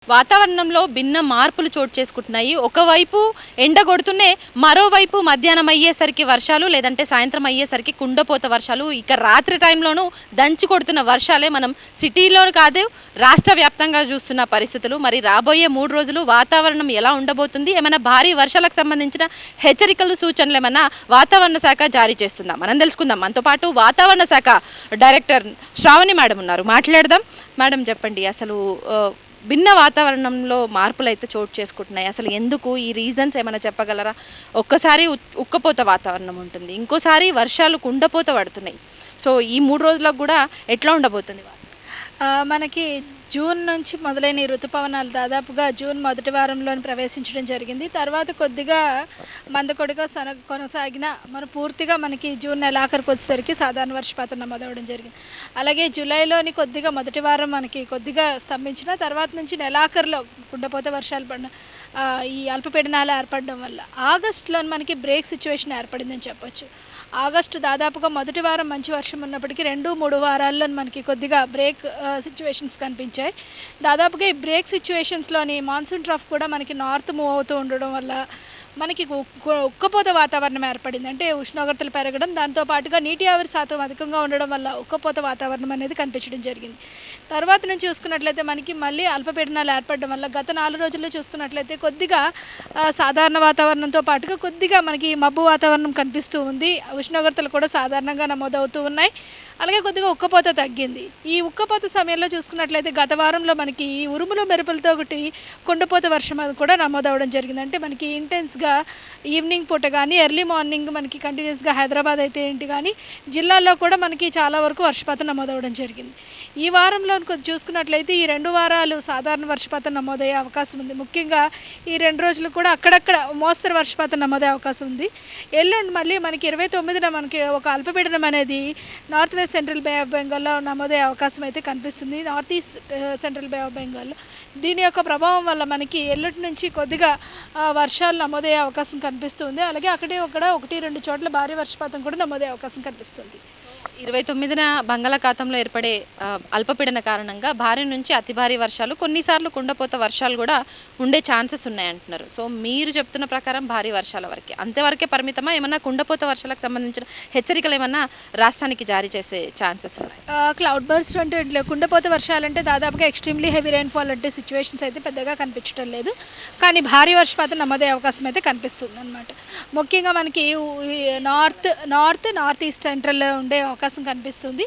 వాతావరణంలో భిన్న మార్పులు చోటు చేసుకుంటున్నాయి. ఒకవైపు ఎండ కొడుతూనే మరోవైపు మధ్యాహ్నం అయ్యేసరికి వర్షాలు, లేదంటే సాయంత్రం అయ్యేసరికి కుండపోత వర్షాలు, ఇక రాత్రి టైంలోనూ దంచి కొడుతున్న వర్షాలే మనం సిటీలో కాదు రాష్ట్ర వ్యాప్తంగా చూస్తున్న పరిస్థితులు. మరి రాబోయే 3 రోజులు వాతావరణం ఎలా ఉండబోతుంది? ఏమైనా భారీ వర్షాలకు సంబంధించిన హెచ్చరికలు, సూచనలు ఏమైనా వాతావరణ శాఖ జారీ చేస్తుందా? మనం తెలుసుకుందాం. మనతో పాటు వాతావరణ శాఖ డైరెక్టర్ శ్రావణి మేడం ఉన్నారు, మాట్లాడదాం. మేడం చెప్పండి, అసలు భిన్న వాతావరణంలో మార్పులు అయితే చోటు చేసుకుంటున్నాయి. అసలు ఎందుకు, ఈ రీజన్స్ ఏమైనా చెప్పగలరా? ఒక్కసారి ఉక్కపోత వాతావరణం ఉంటుంది, ఇంకోసారి వర్షాలు కుండపోత పడుతున్నాయి. సో ఈ 3 రోజులకు కూడా ఎట్లా ఉండబోతుంది? మనకి జూన్ నుంచి మొదలైన ఈ ఋతుపవనాలు దాదాపుగా జూన్ మొదటి వారంలోని ప్రవేశించడం జరిగింది. తర్వాత కొద్దిగా మందకొడిగా కొనసాగిన పూర్తిగా మనకి జూన్ నెలాఖరికి వచ్చేసరికి సాధారణ వర్షపాతం నమోదవడం జరిగింది. అలాగే జూలైలోని కొద్దిగా మొదటి వారం మనకి కొద్దిగా స్తంభించిన తర్వాత నుంచి నెలాఖరులో కుండపోత వర్షాలు పడిన ఈ అల్పపీడనాలు ఏర్పడడం వల్ల ఆగస్టులో మనకి బ్రేక్ సిచ్యువేషన్ ఏర్పడిందని చెప్పొచ్చు. ఆగస్టు దాదాపుగా మొదటి వారం మంచి వర్షం ఉన్నప్పటికీ 2-3 వారాల్లో మనకి కొద్దిగా బ్రేక్ సిచ్యువేషన్స్ కనిపించాయి. దాదాపుగా ఈ బ్రేక్ సిచ్యువేషన్స్లోని మాన్సూన్ ట్రఫ్ కూడా మనకి నార్త్ మూవ్ అవుతూ ఉండడం వల్ల మనకి ఉక్కపోత వాతావరణం ఏర్పడింది. అంటే ఉష్ణోగ్రతలు పెరగడం, దాంతోపాటుగా నీటి ఆవిరి శాతం అధికంగా ఉండడం వల్ల ఉక్కపోత వాతావరణం అనేది కనిపించడం జరిగింది. తర్వాత నుంచి చూసుకున్నట్లయితే మనకి మళ్ళీ అల్పపీడనాలు ఏర్పడడం వల్ల గత 4 రోజుల్లో చూసుకున్నట్లయితే కొద్దిగా సాధారణ వాతావరణంతో పాటుగా కొద్దిగా మనకి మబ్బు వాతావరణం కనిపిస్తూ ఉంది. ఉష్ణోగ్రతలు కూడా సాధారణంగా నమోదవుతూ ఉన్నాయి. అలాగే కొద్దిగా ఉక్కపోత తగ్గింది. ఈ ఉక్కపోత సమయంలో చూసుకున్నట్లయితే గత వారంలో మనకి ఉరుములు మెరుపులతో ఒకటి కుండపోత వర్షం కూడా నమోదవడం జరిగింది. అంటే మనకి ఇంటెన్స్గా ఈవినింగ్ పూట కానీ ఎర్లీ మార్నింగ్ మనకి కంటిన్యూస్గా హైదరాబాద్ అయితే ఏంటి కానీ జిల్లాల్లో కూడా మనకి చాలా వరకు వర్షపాతం నమోదవడం జరిగింది. ఈ వారంలో చూసుకున్నట్లయితే ఈ 2 వారాలు సాధారణ వర్షపాతం నమోదయ్యే అవకాశం ఉంది. ముఖ్యంగా ఈ 2 రోజులు కూడా అక్కడక్కడ మోస్తరు వర్షపాతం నమోదయ్యే అవకాశం ఉంది. ఎల్లుండి మళ్ళీ మనకి 29న మనకి ఒక అల్పపీడనం అనేది north west central bay of బెంగాల్లో నమోదయ్యే అవకాశం అయితే కనిపిస్తుంది. North east central bay of బెంగాల్లో దీని యొక్క ప్రభావం వల్ల మనకి ఎల్లుండి నుంచి కొద్దిగా వర్షాలు నమోదయ్యే అవకాశం కనిపిస్తుంది. అలాగే అక్కడ 1-2 చోట్ల భారీ వర్షపాతం కూడా నమోదయ్యే అవకాశం కనిపిస్తుంది. 29న బంగాళాఖాతంలో ఏర్పడే అల్పపీడన కారణంగా భారీ నుంచి అతి భారీ వర్షాలు, కొన్నిసార్లు కుండపోత వర్షాలు కూడా ఉండే ఛాన్సెస్ ఉన్నాయంటున్నారు. సో మీరు చెప్తున్న ప్రకారం భారీ వర్షాల వరకే, అంతవరకే పరిమితమా? ఏమన్నా కుండపోత వర్షాలకు సంబంధించిన హెచ్చరికలు ఏమన్నా రాష్ట్రానికి జారీ చేసే ఛాన్సెస్ ఉన్నాయి? క్లౌడ్ బర్స్ట్ అంటే కుండపోత వర్షాలంటే దాదాపుగా ఎక్స్ట్రీమ్లీ హెవీ రైన్ఫాల్ అంటే సిచ్యువేషన్స్ అయితే పెద్దగా కనిపించడం లేదు. కానీ భారీ వర్షపాతం నమోదయ్యే అవకాశం అయితే కనిపిస్తుంది అనమాట. ముఖ్యంగా మనకి నార్త్ ఈస్ట్ సెంట్రల్లో ఉండే అవకాశం కనిపిస్తుంది.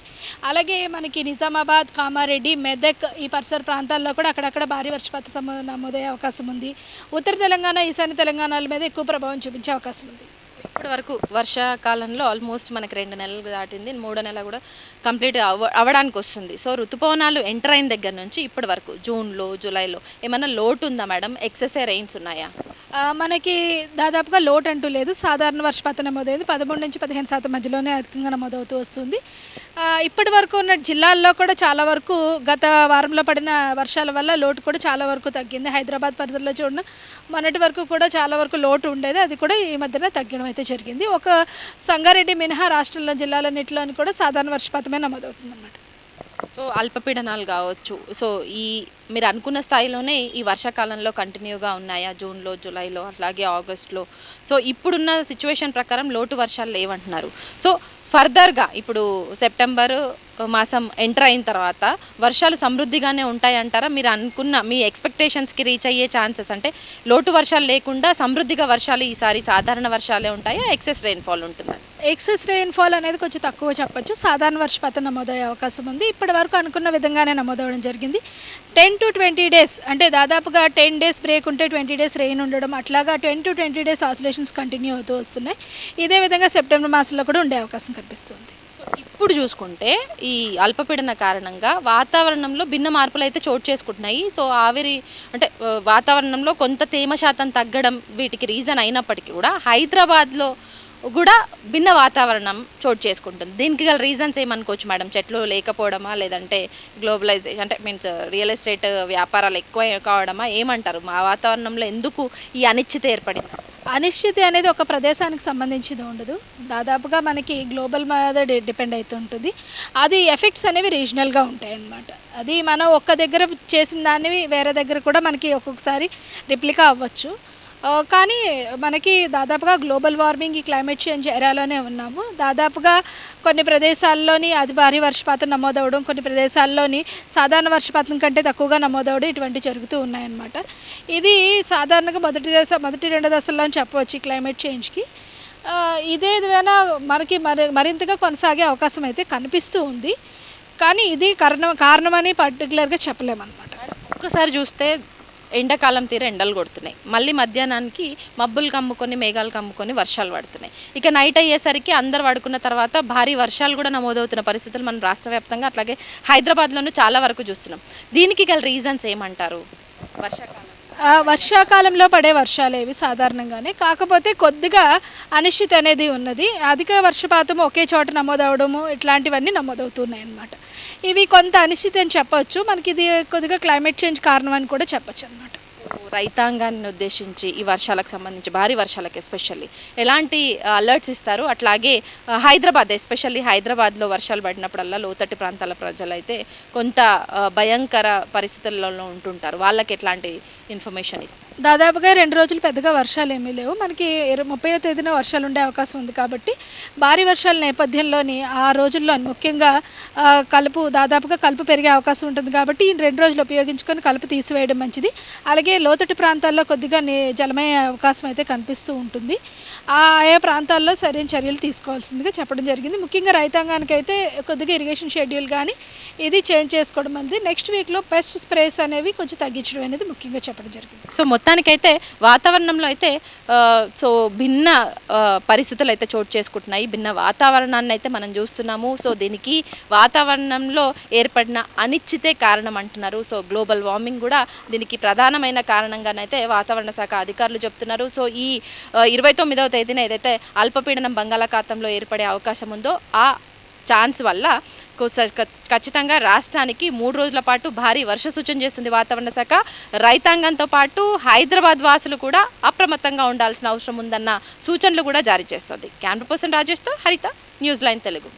అలాగే మనకి నిజామాబాద్, కామారెడ్డి, మెదక్ ఈ పరిసర ప్రాంతాల్లో కూడా అక్కడక్కడ భారీ వర్షపాతం నమోదయ్యే అవకాశం ఉంది. ఉత్తర తెలంగాణ, ఈశాన్య తెలంగాణల మీద ఎక్కువ ప్రభావం చూపించే అవకాశం ఉంది. ఇప్పటి వరకు వర్షాకాలంలో ఆల్మోస్ట్ మనకి 2 నెలలు దాటింది, 3వ నెల కూడా కంప్లీట్ అవ్వడానికి వస్తుంది. సో ఋతుపవనాలు ఎంటర్ అయిన దగ్గర నుంచి ఇప్పటి వరకు జూన్లో, జూలైలో ఏమైనా లోటు ఉందా మేడం? ఎక్సెస్ రెయిన్స్ ఉన్నాయా? మనకి దాదాపుగా లోటు అంటూ లేదు. సాధారణ వర్షపాతం నమోదైంది 13-15% మధ్యలోనే అధికంగా నమోదవుతూ వస్తుంది. ఇప్పటి వరకు ఉన్న జిల్లాల్లో కూడా చాలా వరకు గత వారంలో పడిన వర్షాల వల్ల లోటు కూడా చాలా వరకు తగ్గింది. హైదరాబాద్ పరిధిలో చూడడం మొన్నటి వరకు కూడా చాలా వరకు లోటు ఉండేది, అది కూడా ఈ మధ్యన తగ్గడం అయితే జరిగింది. ఒక సంగారెడ్డి మినహా రాష్ట్రంలో జిల్లాలన్నింటిలోని కూడా సాధారణ వర్షపాతమే నమోదవుతుంది అన్నమాట. సో అల్పపీడనాలు కావచ్చు, సో ఈ మీరు అనుకున్న స్థాయిలోనే ఈ వర్షాకాలంలో కంటిన్యూగా ఉన్నాయా? జూన్లో, జూలైలో, అలాగే ఆగస్టులో. సో ఇప్పుడున్న సిచ్యువేషన్ ప్రకారం లోటు వర్షాలు లేవంటున్నారు. సో ఫర్దర్గా ఇప్పుడు సెప్టెంబర్ మాసం ఎంటర్ అయిన తర్వాత వర్షాలు సమృద్ధిగానే ఉంటాయంటారా? మీరు అనుకున్న మీ ఎక్స్పెక్టేషన్స్కి రీచ్ అయ్యే ఛాన్సెస్, అంటే లోటు వర్షాలు లేకుండా సమృద్ధిగా వర్షాలు ఈసారి సాధారణ వర్షాలే ఉంటాయా? ఎక్సెస్ రెయిన్ఫాల్ ఉంటుందా? ఎక్సెస్ రెయిన్ఫాల్ అనేది కొంచెం తక్కువ చెప్పొచ్చు. సాధారణ వర్షపాతం నమోదయ్యే అవకాశం ఉంది. ఇప్పటి వరకు అనుకున్న విధంగానే నమోదవడం జరిగింది. 10-20 డేస్ అంటే దాదాపుగా 10 డేస్ బ్రేక్ ఉంటే 20 డేస్ రెయిన్ ఉండడం, అట్లాగా 10-20 డేస్ ఆసిలేషన్స్ కంటిన్యూ అవుతూ వస్తున్నాయి. ఇదే విధంగా సెప్టెంబర్ మాసంలో కూడా ఉండే అవకాశం కనిపిస్తుంది. ఇప్పుడు చూసుకుంటే ఈ అల్పపీడన కారణంగా వాతావరణంలో భిన్న మార్పులు అయితే చోటు చేసుకుంటున్నాయి. సో ఆవిరి అంటే వాతావరణంలో కొంత తేమ శాతం తగ్గడం వీటికి రీజన్ అయినప్పటికీ కూడా హైదరాబాద్లో కూడా భిన్న వాతావరణం చోటు చేసుకుంటుంది. దీనికి గల రీజన్స్ ఏమనుకోవచ్చు మేడం? చెట్లు లేకపోవడమా, లేదంటే గ్లోబలైజేషన్ అంటే మీన్స్ రియల్ ఎస్టేట్ వ్యాపారాలు ఎక్కువ కావడమా, ఏమంటారు? మా వాతావరణంలో ఎందుకు ఈ అనిశ్చితి ఏర్పడింది? అనిశ్చితి అనేది ఒక ప్రదేశానికి సంబంధించింది ఉండదు, దాదాపుగా మనకి గ్లోబల్ మీద డిపెండ్ అవుతుంటుంది. అది ఎఫెక్ట్స్ అనేవి రీజనల్గా ఉంటాయి అన్నమాట. అది మనం ఒక్క దగ్గర చేసిన దాన్ని వేరే దగ్గర కూడా మనకి ఒక్కొక్కసారి రిప్లికా అవ్వచ్చు. కానీ మనకి దాదాపుగా గ్లోబల్ వార్మింగ్, ఈ క్లైమేట్ చేంజ్ ఎరాలోనే ఉన్నాము. దాదాపుగా కొన్ని ప్రదేశాల్లోని అతి భారీ వర్షపాతం నమోదవడం, కొన్ని ప్రదేశాల్లోని సాధారణ వర్షపాతం కంటే తక్కువగా నమోదవడం ఇటువంటివి జరుగుతూ ఉన్నాయన్నమాట. ఇది సాధారణంగా మొదటి 2 దశల్లో అని చెప్పవచ్చు ఈ క్లైమేట్ చేంజ్కి. ఇదే ఏదైనా మనకి మరింతగా కొనసాగే అవకాశం అయితే కనిపిస్తూ ఉంది. కానీ ఇది కారణమని పర్టికులర్గా చెప్పలేమన్నమాట. ఒక్కసారి చూస్తే ఎండాకాలం తీర ఎండలు కొడుతున్నాయి, మళ్ళీ మధ్యాహ్నానికి మబ్బులు కమ్ముకొని మేఘాలు కమ్ముకొని వర్షాలు పడుతున్నాయి. ఇక నైట్ అయ్యేసరికి అందరు పడుకున్న తర్వాత భారీ వర్షాలు కూడా నమోదవుతున్న పరిస్థితులు మనం రాష్ట్ర వ్యాప్తంగా అట్లాగే హైదరాబాద్లోనూ చాలా వరకు చూస్తున్నాం. దీనికి గల రీజన్స్ ఏమంటారు? వర్షాకాలంలో పడే వర్షాలేవి సాధారణంగానే, కాకపోతే కొద్దిగా అనిశ్చితి అనేది ఉన్నది. అధిక వర్షపాతం ఒకే చోట నమోదవడము ఇట్లాంటివన్నీ నమోదవుతున్నాయి అన్నమాట. ఇవి కొంత అనిశ్చితి అని చెప్పవచ్చు. మనకి ఇది కొద్దిగా క్లైమేట్ చేంజ్ కారణం అని కూడా చెప్పచ్చు అన్నమాట. రైతాంగాన్ని ఉద్దేశించి ఈ వర్షాలకు సంబంధించి, భారీ వర్షాలకు ఎస్పెషల్లీ ఎలాంటి అలర్ట్స్ ఇస్తారు? అట్లాగే హైదరాబాద్, ఎస్పెషల్లీ హైదరాబాద్లో వర్షాలు పడినప్పుడల్లా లోతట్టు ప్రాంతాల ప్రజలైతే కొంత భయంకర పరిస్థితుల్లో ఉంటుంటారు. వాళ్ళకి ఎట్లాంటి ఇన్ఫర్మేషన్ ఇస్తారు? దాదాపుగా 2 రోజులు పెద్దగా వర్షాలు ఏమీ లేవు. మనకి 30వ తేదీన వర్షాలు ఉండే అవకాశం ఉంది. కాబట్టి భారీ వర్షాల నేపథ్యంలోని ఆ రోజుల్లో ముఖ్యంగా దాదాపుగా కలుపు పెరిగే అవకాశం ఉంటుంది. కాబట్టి ఈ 2 రోజులు ఉపయోగించుకొని కలుపు తీసివేయడం మంచిది. అలాగే లోతట్టు ప్రాంతాల్లో కొద్దిగా జలమయ్యే అవకాశం అయితే కనిపిస్తూ ఉంటుంది. ఆయా ప్రాంతాల్లో సరైన చర్యలు తీసుకోవాల్సిందిగా చెప్పడం జరిగింది. ముఖ్యంగా రైతాంగానికి అయితే కొద్దిగా ఇరిగేషన్ షెడ్యూల్ కానీ ఇది చేంజ్ చేసుకోవడం అనేది, నెక్స్ట్ వీక్లో పెస్ట్ స్ప్రేస్ అనేవి కొంచెం తగ్గించడం అనేది ముఖ్యంగా చెప్పడం జరిగింది. సో మొత్తానికైతే వాతావరణంలో అయితే భిన్న పరిస్థితులు అయితే చోటు చేసుకుంటున్నాయి, భిన్న వాతావరణాన్ని అయితే మనం చూస్తున్నాము. సో దీనికి వాతావరణంలో ఏర్పడిన అనిశ్చితే కారణం అంటున్నారు. సో గ్లోబల్ వార్మింగ్ కూడా దీనికి ప్రధానమైన కారణంగానైతే వాతావరణ శాఖ అధికారులు చెప్తున్నారు. సో ఈ 29వ తేదీన ఏదైతే అల్పపీడనం బంగాళాఖాతంలో ఏర్పడే అవకాశం ఉందో ఆ ఛాన్స్ వల్ల ఖచ్చితంగా రాష్ట్రానికి 3 రోజుల పాటు భారీ వర్ష సూచన చేస్తుంది వాతావరణ శాఖ. రైతాంగంతో పాటు హైదరాబాద్ వాసులు కూడా అప్రమత్తంగా ఉండాల్సిన అవసరం ఉందన్న సూచనలు కూడా జారీ చేస్తుంది. కెమెరా పర్సన్ రాజేష్తో హరిత, న్యూస్ లైన్ తెలుగు.